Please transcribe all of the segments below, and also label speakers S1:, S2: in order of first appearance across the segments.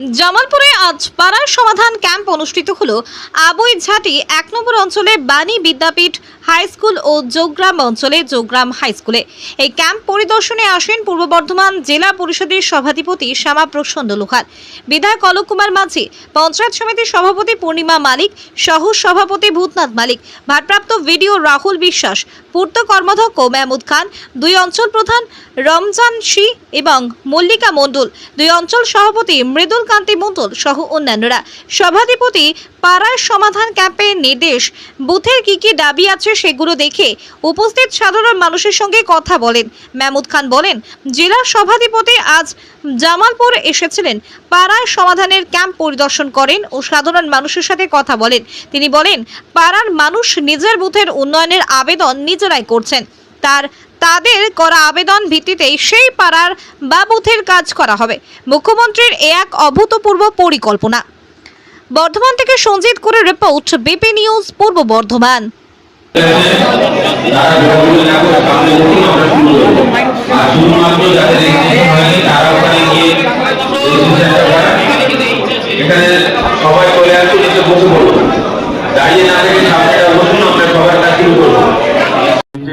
S1: জামালপুরে আজ পাড়ার সমাধান ক্যাম্প অনুষ্ঠিত হলো আবইঝাটি ১ নম্বর অঞ্চলে বাণী বিদ্যাপীঠ হাই স্কুল ও যোগগ্রাম অঞ্চলে যোগগ্রাম হাই স্কুলে। এই ক্যাম্প পরিদর্শনে আসেন পূর্ব বর্ধমান জেলা পরিষদের সভাধিপতি শ্যামাপ্রসন্ন লোহার, বিধায়ক অলোক কুমার মাঝি, পঞ্চায়েত সমিতির সভাপতি পূর্ণিমা মালিক, সহ সভাপতি ভূতনাথ মালিক, ভারপ্রাপ্ত ভিডিও রাহুল বিশ্বাস, পূর্ত কর্মাধ্যক্ষ মেহমুদ খান, দুই অঞ্চল প্রধান রমজান শি এবং মল্লিকা মণ্ডল, দুই অঞ্চল সভাপতি মৃদুল কান্তি মণ্ডল সহ অন্যান্যরা। সভাধিপতি পাড়ার সমাধান ক্যাম্পের নির্দেশ, বুথের কি দাবি আছে সেগুলো দেখে উপস্থিত সাধারণ মানুষের সঙ্গে কথা বলেন। মেহমুদ খান বলেন, জেলা সভাধিপতি আজ জামালপুর এসেছিলেন, পাড়ার সমাধানের ক্যাম্প পরিদর্শন করেন ও সাধারণ মানুষের সাথে কথা বলেন। তিনি বলেন, পাড়ার মানুষ নিজের বুথের উন্নয়নের আবেদন নিজেরাই করছেন, তাদের করা আবেদন ভিত্তিতেই সেই পাড়ার বা বুথের কাজ করা হবে। মুখ্যমন্ত্রীর এক অভূতপূর্ব পরিকল্পনা। বর্ধমান থেকে সঞ্জিত করে রিপোর্ট, বিপি নিউজ পূর্ব বর্ধমান।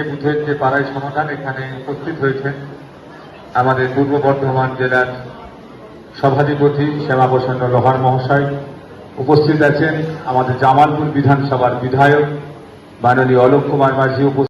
S2: বুথের যে পাড়ায় সমাধান এখানে উপস্থিত হয়েছেন আমাদের পূর্ব বর্ধমান জেলার সভাধিপতি শ্যামাপ্রসন্ন লোহার মহাশয়, উপস্থিত আছেন আমাদের জামালপুর বিধানসভার বিধায়ক মাননীয় অলোক কুমার মাঝি।